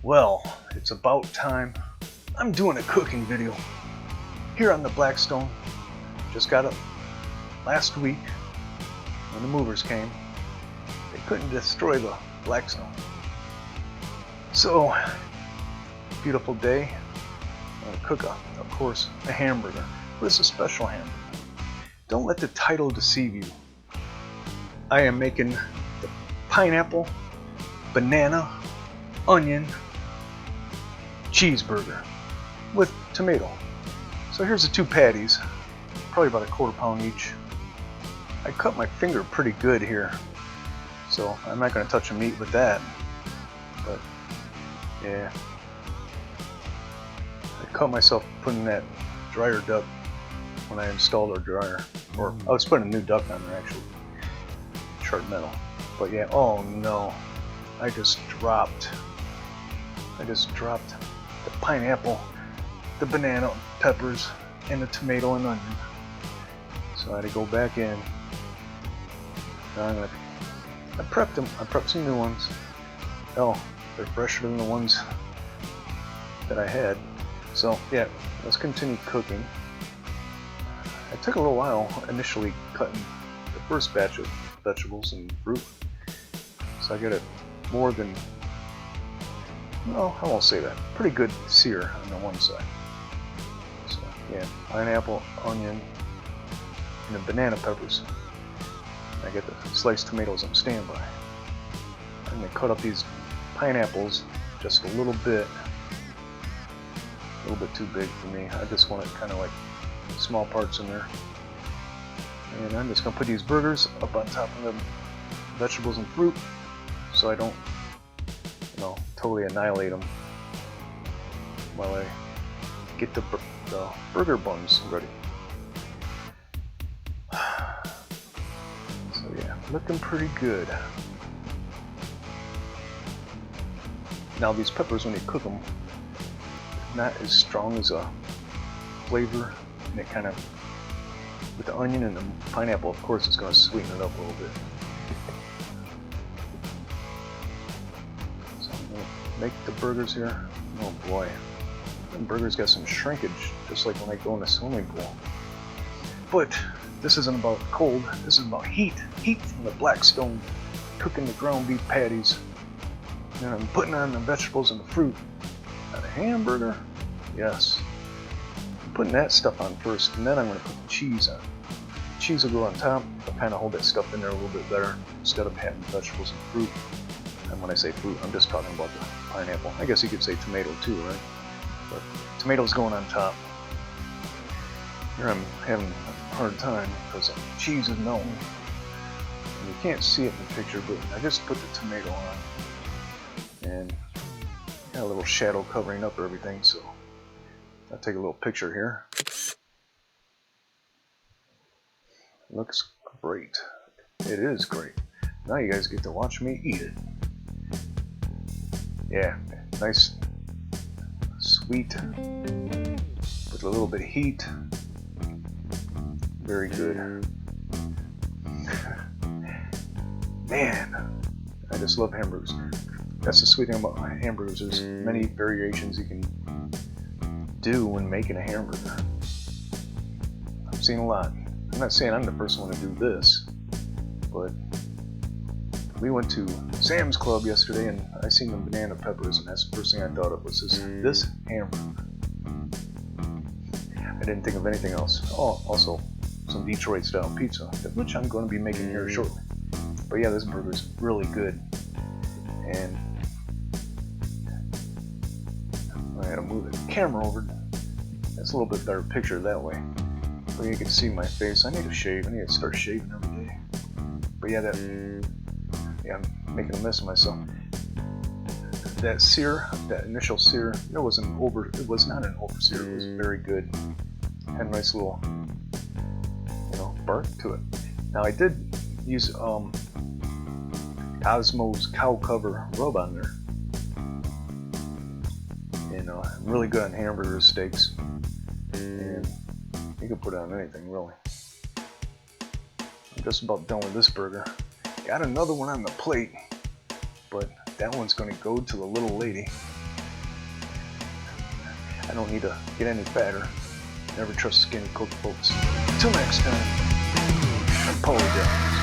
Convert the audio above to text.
Well, it's about time. I'm doing a cooking video here on the Blackstone. Just got it last week when the movers came. They couldn't destroy the Blackstone. So, beautiful day. I'm gonna cook, of course, a hamburger. But it's a special hamburger. Don't let the title deceive you. I am making the pineapple, banana, onion, cheeseburger with tomato. So here's the two patties, probably about a quarter pound each. I cut my finger pretty good here, so I'm not going to touch the meat with that. But yeah, I cut myself putting that dryer duct when I installed our dryer, or I was putting a new duct on there actually, sharp metal. But yeah, oh no, I just dropped the pineapple, the banana peppers, and the tomato and onion. So I had to go back in. Now I prepped them. I prepped some new ones. Oh, they're fresher than the ones that I had. So yeah, let's continue cooking. It took a little while initially cutting the first batch of vegetables and fruit. So I got it more than, well, I won't say that. Pretty good sear on the one side. So yeah, pineapple, onion, and the banana peppers. I get the sliced tomatoes on standby. I'm gonna cut up these pineapples just a little bit too big for me. I just want it kind of like small parts in there. And I'm just gonna put these burgers up on top of the vegetables and fruit, so I don't, totally annihilate them while I get the burger buns ready. So yeah, looking pretty good. Now these peppers, when you cook them, not as strong as a flavor, and it kind of, with the onion and the pineapple, of course, it's going to sweeten it up a little bit. So I'm going to make the burgers here. Oh boy, the burgers got some shrinkage, just like when I go in the swimming pool. But this isn't about cold, this is about heat. Heat from the Blackstone, cooking the ground beef patties. And I'm putting on the vegetables and the fruit. Now the hamburger, yes. Putting that stuff on first, and then I'm going to put the cheese on. The cheese will go on top. I'll kind of hold that stuff in there a little bit better instead of having vegetables and fruit. And when I say fruit, I'm just talking about the pineapple. I guess you could say tomato too, right? But tomatoes going on top. Here I'm having a hard time because the cheese is melting. And you can't see it in the picture, but I just put the tomato on. And got a little shadow covering up everything, so I'll take a little picture here. Looks great. It is great. Now you guys get to watch me eat it. Yeah, nice, sweet, with a little bit of heat. Very good. Man, I just love hamburgers. That's the sweet thing about hamburgers. There's many variations you can do when making a hamburger. I've seen a lot. I'm not saying I'm the first one to do this, but we went to Sam's Club yesterday and I seen the banana peppers, and that's the first thing I thought of was this hamburger. I didn't think of anything else. Oh, also some Detroit style pizza, which I'm going to be making here shortly. But yeah, this burger is really good. And I gotta move the camera over. That's a little bit better picture that way. But you can see my face. I need to shave. I need to start shaving every day. But yeah, I'm making a mess of myself. That sear, that initial sear, it was not an over sear. It was very good. Had a nice little, bark to it. Now I did use Cosmo's cow cover rub on there. I'm really good on hamburgers, steaks, and you can put it on anything really. I'm just about done with this burger. Got another one on the plate, but that one's going to go to the little lady. I don't need to get any fatter. Never trust skinny cookbooks. Until next time, I'm Paul Joe.